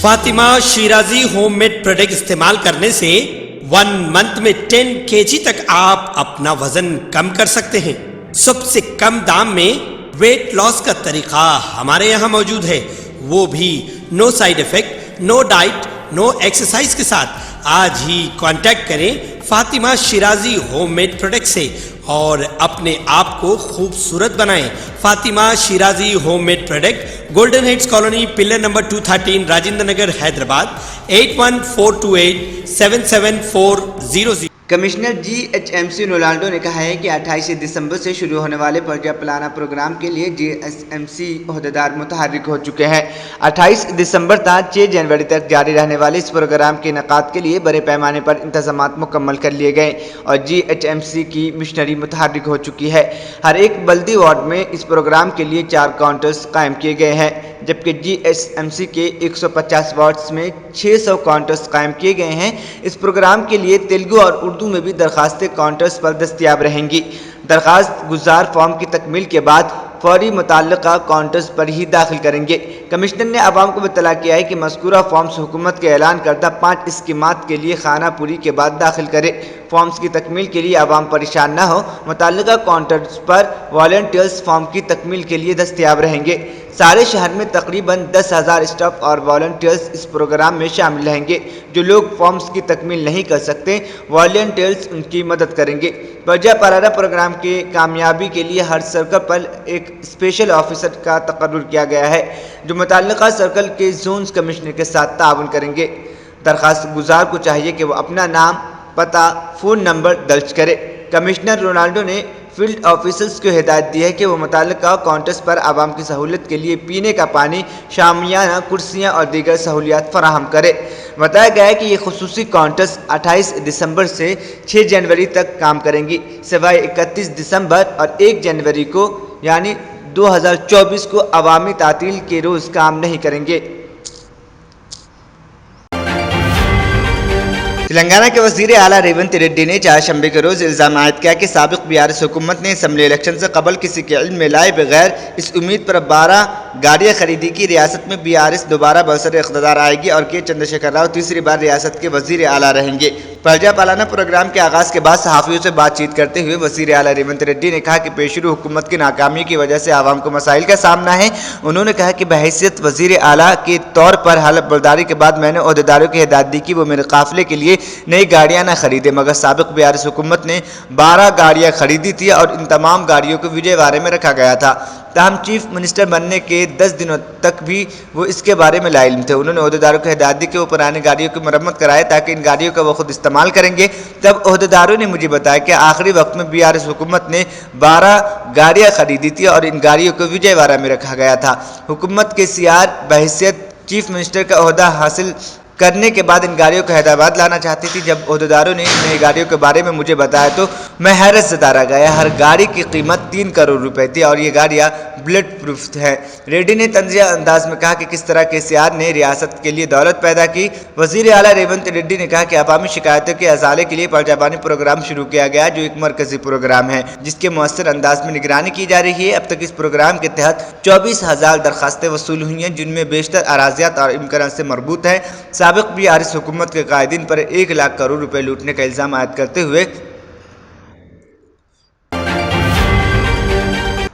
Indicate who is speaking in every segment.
Speaker 1: Fatima Shirazi home made product استعمال کرنے سے 1 منتھ میں 10 kg تک آپ اپنا وزن کم کر سکتے ہیں۔ سب سے کم دام میں ویٹ لاس کا طریقہ ہمارے یہاں موجود ہے، وہ بھی no side effect, no diet, no exercise کے ساتھ۔ آج ہی کانٹیکٹ کریں Fatima Shirazi home made product سے اور اپنے آپ کو خوبصورت بنائیں۔ Fatima Shirazi home made product, golden heights colony, pillar number 213، Rajendra Nagar, Hyderabad, 8142877400۔
Speaker 2: Commissioner GHMC Ronaldo نے کہا ہے کہ 28 دسمبر سے شروع ہونے والے پرجا پلانہ پروگرام کے لیے GHMC عہدیدار متحرک ہو چکے ہیں۔ 28 دسمبر تا 6 جنوری تک جاری رہنے والے اس پروگرام کے انعقاد کے لیے بڑے پیمانے پر انتظامات مکمل کر لیے گئے اور GHMC کی مشنری متحرک ہو چکی ہے۔ ہر ایک بلدی وارڈ میں اس پروگرام کے لیے 4 کاؤنٹرز قائم کیے گئے ہیں، جبکہ GHMC کے 150 وارڈز میں 600 کاؤنٹرز قائم کیے گئے ہیں۔ اس پروگرام کے لیے تیلگو اور اردو میں بھی درخواستیں کاؤنٹرز پر دستیاب رہیں گی۔ درخواست گزار فارم کی تکمیل کے بعد فوری متعلقہ کاؤنٹرز پر ہی داخل کریں گے۔ کمشنر نے عوام کو اطلاع کیا ہے کہ مذکورہ فارمز حکومت کے اعلان کردہ 5 اسکیمات کے لیے خانہ پوری کے بعد داخل کریں۔ فارمز کی تکمیل کے لیے عوام پریشان نہ ہو۔ متعلقہ کاؤنٹرز پر والنٹیئرز فارم کی تکمیل کے لیے دستیاب رہیں گے۔ سارے شہر میں تقریباً 10,000 اسٹاف اور والنٹیئرز اس پروگرام میں شامل رہیں گے۔ جو لوگ فارمز کی تکمیل نہیں کر سکتے، والنٹیئرز ان کی مدد کریں گے۔ پرجا پلانہ پروگرام کی کامیابی کے لیے ہر سرکل پر ایک اسپیشل آفیسر کا تقرر کیا گیا ہے، جو متعلقہ سرکل کے زونز کمشنر کے ساتھ تعاون کریں گے۔ درخواست گزار کو چاہیے کہ وہ اپنا نام، پتہ، فون نمبر درج کرے۔ کمشنر رونالڈو نے فیلڈ آفیسرز کو ہدایت دی ہے کہ وہ متعلقہ کاؤنٹرز پر عوام کی سہولت کے لیے پینے کا پانی، شامیانہ، کرسیاں اور دیگر سہولیات فراہم کرے۔ بتایا گیا ہے کہ یہ خصوصی کاؤنٹرز 28 دسمبر سے 6 جنوری تک کام کریں گی، سوائے 31 دسمبر اور 1 جنوری کو یعنی 2024 کو عوامی تعطیل کے روز کام نہیں کریں گے۔ تلنگانہ کے وزیر اعلیٰ ریونت ریڈی نے چہارشنبے کے روز الزام عائد کیا کہ سابق BRS حکومت نے اسمبلی الیکشن سے قبل کسی کے علم میں لائے بغیر اس امید پر 12 گاڑیاں خریدی کہ ریاست میں BRS دوبارہ برسر اقتدار آئے گی اور کے چندرشیکھر راؤ تیسری بار ریاست کے وزیر اعلیٰ رہیں گے۔ پرجا پلانہ پروگرام کے آغاز کے بعد صحافیوں سے بات چیت کرتے ہوئے وزیر اعلیٰ ریونت ریڈی نے کہا کہ پیش رو حکومت کی ناکامی کی وجہ سے عوام کو مسائل کا سامنا ہے۔ انہوں نے کہا کہ بحیثیت وزیر اعلیٰ کے طور پر حلف برداری کے بعد میں نے عہدیداروں کی ہدایت دی کہ وہ میرے قافلے کے لیے نئی گاڑیاں نہ خریدے، مگر سابق BRS حکومت نے 12 گاڑیاں خریدی تھی اور ان تمام گاڑیوں کو وجے وارے میں رکھا گیا تھا۔ تاہم چیف منسٹر بننے کے 10 دنوں تک بھی وہ اس کے بارے میں لا علم تھے۔ انہوں نے عہدیداروں کو ہدایت دی کہ وہ پرانی گاڑیوں کی مرمت کرائے تاکہ ان گاڑیوں کا وہ خود استعمال کریں گے۔ تب عہدیداروں نے مجھے بتایا کہ آخری وقت میں BRS حکومت نے 12 گاڑیاں خریدی تھی اور ان گاڑیوں کو وجے وارہ میں رکھا گیا تھا۔ حکومت کے CR بحیثیت چیف منسٹر کا عہدہ حاصل کرنے کے بعد ان گاڑیوں کو حیدرآباد لانا چاہتی تھی۔ جب عہدیداروں نے نئی گاڑیوں کے بارے میں مجھے بتایا تو میں حیرت زدہ رہ گیا۔ ہر گاڑی کی قیمت 3 کروڑ روپے تھی اور یہ گاڑیاں بلٹ پروف ہیں۔ ریڈی نے طنزیہ انداز میں کہا کہ کس طرح کے CR نے ریاست کے لیے دولت پیدا کی۔ وزیر اعلیٰ ریونت ریڈی نے کہا کہ عوامی شکایتوں کے ازالے کے لیے پرجا پلانہ پروگرام شروع کیا گیا، جو ایک مرکزی پروگرام ہے جس کے مؤثر انداز میں نگرانی کی جا رہی ہے۔ اب تک اس پروگرام کے تحت 24,000 درخواستیں وصول ہوئی ہیں، جن میں بیشتر اراضیات اور امکانات سے مربوط ہیں۔ سابق BRS حکومت کے قائدین پر 1 لاکھ کروڑ روپے لوٹنے کا الزام عائد کرتے ہوئے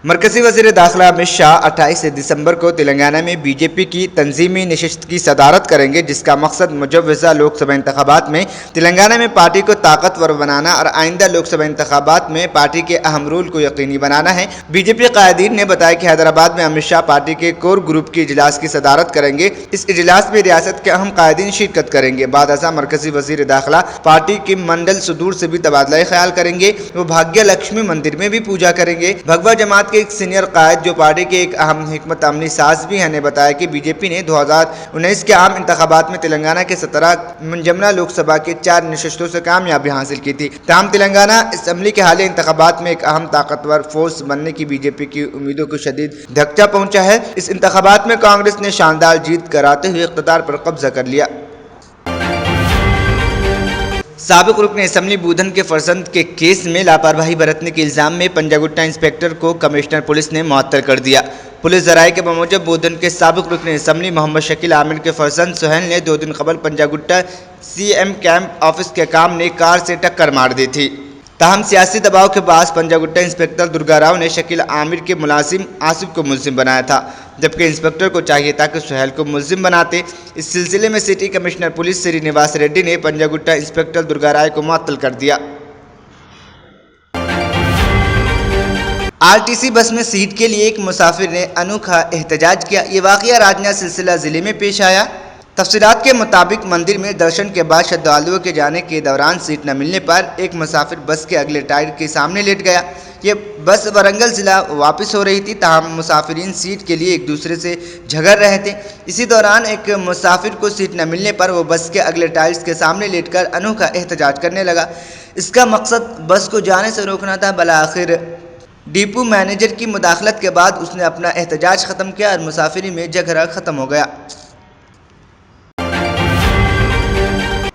Speaker 2: مرکزی وزیر داخلہ امت شاہ 28 دسمبر کو تلنگانہ میں BJP کی تنظیمی نشست کی صدارت کریں گے، جس کا مقصد مجوزہ لوک سبھا انتخابات میں تلنگانہ میں پارٹی کو طاقتور بنانا اور آئندہ لوک سبھا انتخابات میں پارٹی کے اہم رول کو یقینی بنانا ہے۔ BJP قائدین نے بتایا کہ حیدرآباد میں امت شاہ پارٹی کے کور گروپ کے اجلاس کی صدارت کریں گے۔ اس اجلاس میں ریاست کے اہم قائدین شرکت کریں گے۔ بعد ازاں مرکزی وزیر داخلہ پارٹی کے منڈل صدور سے بھی تبادلہ خیال کریں گے۔ وہ بھاگیہ لکشمی مندر میں بھی پوجا کریں گے۔ بھگوا جماعت کے ایک سینئر قائد جو پارٹی کے ایک اہم حکمت عملی ساز بھی ہیں نے بتایا کہ BJP نے 2019 کے عام انتخابات میں تلنگانہ کے 17 منجملہ لوک سبھا کے 4 نشستوں سے کامیابی حاصل کی تھی۔ تاہم تلنگانہ اسمبلی کے حالیہ انتخابات میں ایک اہم طاقتور فورس بننے کی BJP کی امیدوں کو شدید دھچکا پہنچا ہے۔ اس انتخابات میں کانگریس نے شاندار جیت کراتے ہوئے اقتدار پر قبضہ کر لیا۔ سابق رکن اسمبلی بودھن کے فرزند کے کیس میں لاپرواہی برتنے کے الزام میں پنجاگٹا انسپکٹر کو کمشنر پولیس نے معطل کر دیا۔ پولیس ذرائع کے بموجب بودھن کے سابق رکن اسمبلی محمد شکیل عامر کے فرزند سہیل نے 2 دن قبل پنجاگٹا سی ایم کیمپ آفس کے کام نے کار سے ٹکر مار دی تھی۔ تاہم سیاسی دباؤ کے باعث پنجاگٹا انسپکٹر درگا راؤ نے شکیل عامر کے ملازم آصف کو ملزم بنایا تھا، جبکہ انسپکٹر کو چاہیے تھا کہ سہیل کو ملزم بناتے۔ اس سلسلے میں سٹی کمشنر پولیس سری نواس ریڈی نے پنجاگٹا انسپکٹر درگا راؤ کو معطل کر دیا۔ RTC بس میں سیٹ کے لیے ایک مسافر نے انوکھا احتجاج کیا۔ یہ واقعہ راجنا سلسلہ ضلع میں پیش آیا۔ تفصیلات کے مطابق مندر میں درشن کے بعد شردھالوؤں کے جانے کے دوران سیٹ نہ ملنے پر ایک مسافر بس کے اگلے ٹائر کے سامنے لیٹ گیا۔ یہ بس ورنگل ضلع واپس ہو رہی تھی، تاہم مسافرین سیٹ کے لیے ایک دوسرے سے جھگڑ رہے تھے۔ اسی دوران ایک مسافر کو سیٹ نہ ملنے پر وہ بس کے اگلے ٹائرز کے سامنے لیٹ کر انوکھا احتجاج کرنے لگا۔ اس کا مقصد بس کو جانے سے روکنا تھا۔ بالآخر ڈپو مینیجر کی مداخلت کے بعد اس نے اپنا احتجاج ختم کیا اور مسافری میں جھگڑا ختم ہو گیا۔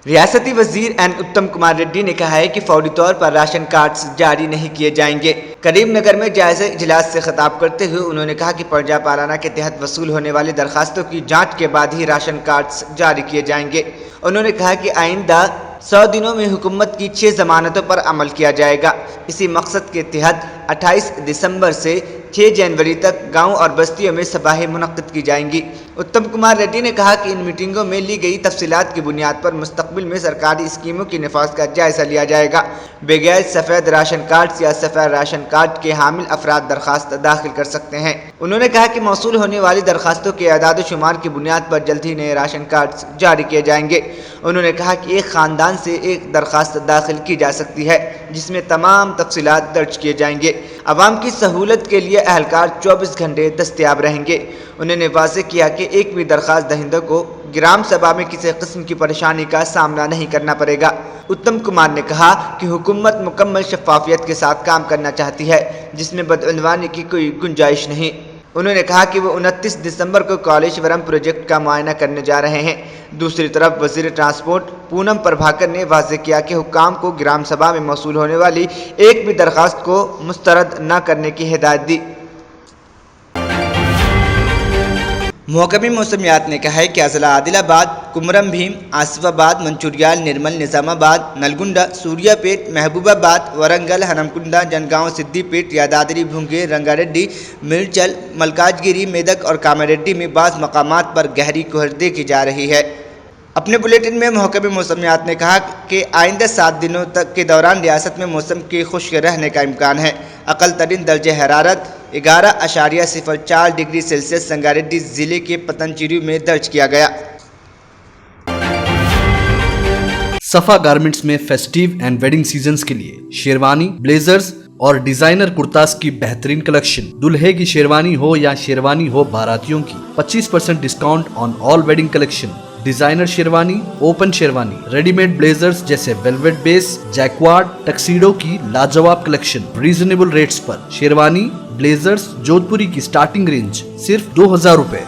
Speaker 2: ریاستی وزیر این اتم کمار ریڈی نے کہا ہے کہ فوری طور پر راشن کارڈز جاری نہیں کیے جائیں گے۔ کریم نگر میں جائزہ اجلاس سے خطاب کرتے ہوئے انہوں نے کہا کہ پرجا پالنا کے تحت وصول ہونے والی درخواستوں کی جانچ کے بعد ہی راشن کارڈز جاری کیے جائیں گے۔ انہوں نے کہا کہ آئندہ 100 دنوں میں حکومت کی 6 ضمانتوں پر عمل کیا جائے گا۔ اسی مقصد کے تحت 28 دسمبر سے 6 جنوری تک گاؤں اور بستیوں میں سبھائیں منعقد کی جائیں گی۔ اتم کمار ریڈی نے کہا کہ ان میٹنگوں میں لی گئی تفصیلات کی بنیاد پر مستقبل میں سرکاری اسکیموں کی نفاذ کا جائزہ لیا جائے گا۔ بغیر سفید راشن کارڈ یا سفید راشن کارڈ کے حامل افراد درخواست داخل کر سکتے ہیں۔ انہوں نے کہا کہ موصول ہونے والی درخواستوں کے اعداد و شمار کی بنیاد پر جلد ہی نئے راشن کارڈز جاری کیے جائیں گے۔ انہوں نے کہا کہ ایک خاندان سے ایک درخواست داخل کی جا سکتی ہے، جس میں تمام تفصیلات درج کیے جائیں گے۔ عوام کی سہولت کے لیے اہلکار 24 گھنٹے دستیاب رہیں گے۔ انہوں نے واضح کیا کہ ایک بھی درخواست دہندہ کو گرام سبھا میں کسی قسم کی پریشانی کا سامنا نہیں کرنا پڑے گا۔ اتم کمار نے کہا کہ حکومت مکمل شفافیت کے ساتھ کام کرنا چاہتی ہے، جس میں بدعنوانی کی کوئی گنجائش نہیں۔ انہوں نے کہا کہ وہ 29 دسمبر کو کالیشورم پروجیکٹ کا معائنہ کرنے جا رہے ہیں۔ دوسری طرف وزیر ٹرانسپورٹ پونم پربھاکر نے واضح کیا کہ حکام کو گرام سبھا میں موصول ہونے والی ایک بھی درخواست کو مسترد نہ کرنے کی ہدایت دی۔ محکمہ موسمیات نے کہا ہے کہ اضلاع عادل آباد، کمرم بھیم، آصف آباد، منچوریال، نرمل، نظام آباد، نلگنڈا، سوریا پیٹ، محبوب آباد، ورنگل، ہنمکنڈا، جنگاؤں، سدی پیٹ، یادادری، بھونگے، رنگا ریڈی، میرچل، ملکاج گیری، میدک اور کاماریڈی میں بعض مقامات پر گہری کہر دیکھی جا رہی ہے۔ اپنے بلیٹن میں محکمہ موسمیات نے کہا کہ آئندہ 7 دنوں تک کے دوران ریاست میں موسم کے خشک رہنے کا امکان ہے۔ اقل ترین درجہ حرارت 11.04 ڈگری سیلسیس سنگاریڈی ضلع کے پتن چیرو میں درج کیا گیا۔
Speaker 3: صفا گارمنٹس میں فیسٹیو اینڈ ویڈنگ سیزنز کے لیے شیروانی، بلیزرز اور ڈیزائنر کرتاز کی بہترین کلیکشن۔ دلہے کی شیروانی ہو یا شیروانی ہو باراتیوں کی، 25% discount on all wedding collection. Designer sherwani, open sherwani, ready made blazers جیسے ویلویٹ بیس، جیکوارڈ، ٹکسیڈو کی لاجواب کلیکشن ریزنیبل ریٹس پر۔ شیروانی، بلیزرز جودھپوری کی سٹارٹنگ رینج صرف 2000 روپے۔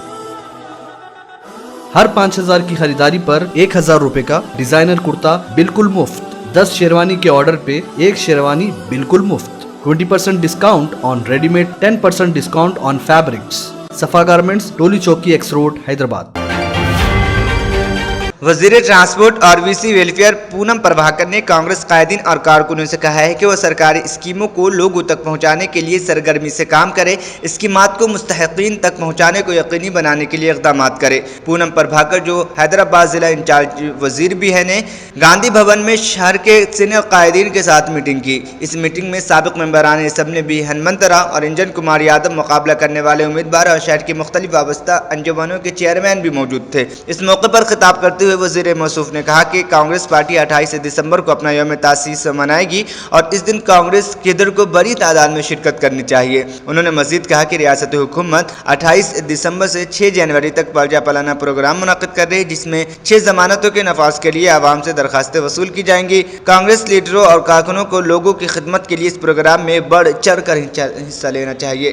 Speaker 3: ہر 5000 کی خریداری پر 1000 روپے کا ڈیزائنر کرتا بالکل مفت۔ 10 شیروانی کے آرڈر پہ ایک شیروانی بالکل مفت۔ 20% ڈسکاؤنٹ آن ریڈی میڈ، 10% ڈسکاؤنٹ آن فیبرکس۔ صفا garments, Toli Chowki x road, Hyderabad.
Speaker 2: وزیر ٹرانسپورٹ اور وی سی ویلفیئر پونم پربھاکر نے کانگریس قائدین اور کارکنوں سے کہا ہے کہ وہ سرکاری اسکیموں کو لوگوں تک پہنچانے کے لیے سرگرمی سے کام کرے، اسکیمات کو مستحقین تک پہنچانے کو یقینی بنانے کے لیے اقدامات کرے۔ پونم پربھاکر، جو حیدرآباد ضلع انچارج وزیر بھی ہیں، نے گاندھی بھون میں شہر کے سینئر قائدین کے ساتھ میٹنگ کی۔ اس میٹنگ میں سابق ممبران اسمبلی بھی ہنمنت راؤ اور انجن کمار یادو، مقابلہ کرنے والے امیدوار اور شہر کی مختلف وابستہ انجمنوں کے چیئرمین بھی موجود تھے۔ اس موقع پر خطاب کرتے ہوئے وزیر موصوف نے کہا کہ کانگریس پارٹی 28 دسمبر کو اپنا یوم تاسیس منائے گی اور اس دن کانگریس کیڈر کو بڑی تعداد میں شرکت کرنی چاہیے۔ انہوں نے مزید کہا کہ ریاستی حکومت 28 دسمبر سے 6 جنوری تک پرجا پالنا پروگرام منعقد کر رہی ہے، جس میں 6 ضمانتوں کے نفاذ کے لیے عوام سے درخواستیں وصول کی جائیں گی۔ کانگریس لیڈروں اور کارکنوں کو لوگوں کی خدمت کے لیے اس پروگرام میں بڑھ چڑھ کر حصہ لینا چاہیے۔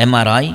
Speaker 4: MRI,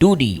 Speaker 4: 2D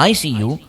Speaker 4: ICU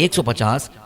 Speaker 4: 150,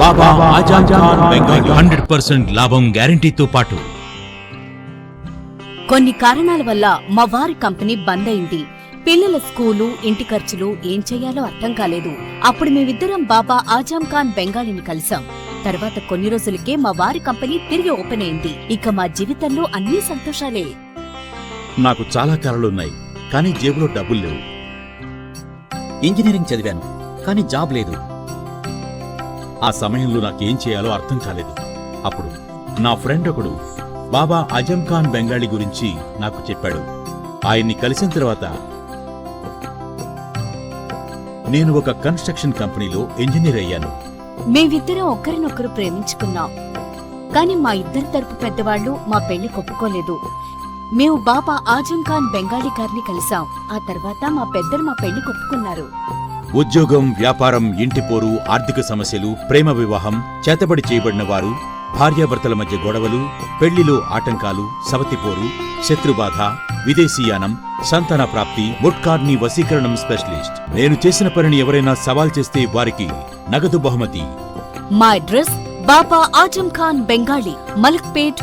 Speaker 5: బాబా ఆజాద్ ఖాన్ బెంగాలీ 100% లాభం గ్యారంటీతో పాటు
Speaker 6: కొన్ని కారణాల వల్ల మా వారి కంపెనీ బంద్ అయింది. పిల్లల స్కూలు, ఇంటి ఖర్చులు ఏం చెయ్యాలో అర్థం కాలేదు. అప్పుడు మేమిద్దరం బాబా ఆజాం ఖాన్ బెంగాలీని కలిసాం. తర్వాత కొన్ని రోజులకే మా వారి కంపెనీ తిరిగి ఓపెన్ అయింది. ఇక మా జీవితంలో అన్ని సంతోషాలే.
Speaker 5: నాకు చాలా కలలున్నాయి, కానీ జేబులో డబ్బులు లేవు.
Speaker 7: ఇంజనీరింగ్ చదివాను, కానీ జాబ్ లేదు.
Speaker 5: ఆ సమయంలో నాకేం చేయాలో అర్థం కాలేదు. అప్పుడు నా ఫ్రెండ్ ఒకడు బాబా ఆజం ఖాన్ బెంగాలీ గురించి నాకు చెప్పాడు. ఆయన్ని కలిసిన తర్వాత నేను ఒక కన్స్ట్రక్షన్ కంపెనీలో ఇంజనీర్ అయ్యాను.
Speaker 6: మేమిద్దరం ఒకరినొకరు ప్రేమించుకున్నాం. కానీ మా ఇద్దరి తరపు పెద్దవాళ్లు మా పెళ్లి ఒప్పుకోలేదు. మేము బాబా ఆజం ఖాన్ బెంగాలీ గారిని కలిసాం. ఆ తర్వాత మా పెద్దలు మా పెళ్లి ఒప్పుకున్నారు.
Speaker 5: ఉద్యోగం, వ్యాపారం, ఇంటి పోరు, ఆర్థిక సమస్యలు, ప్రేమ వివాహం, చేతబడి చేయబడిన వారు, భార్యాభర్తల మధ్య గొడవలు, పెళ్లిలో ఆటంకాలు, సవతిపోరు, శత్రుబాధ, విదేశీయానం, సంతాన ప్రాప్తి, ముట్కార్ని వశీకరణం స్పెషలిస్ట్. నేను చేసిన పనిని ఎవరైనా సవాల్ చేస్తే వారికి నగదు బహుమతి.
Speaker 6: మా అడ్రస్ బాబా ఆజం ఖాన్ బెంగాలీ, మలక్పేట్,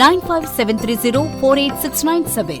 Speaker 6: 9573048697।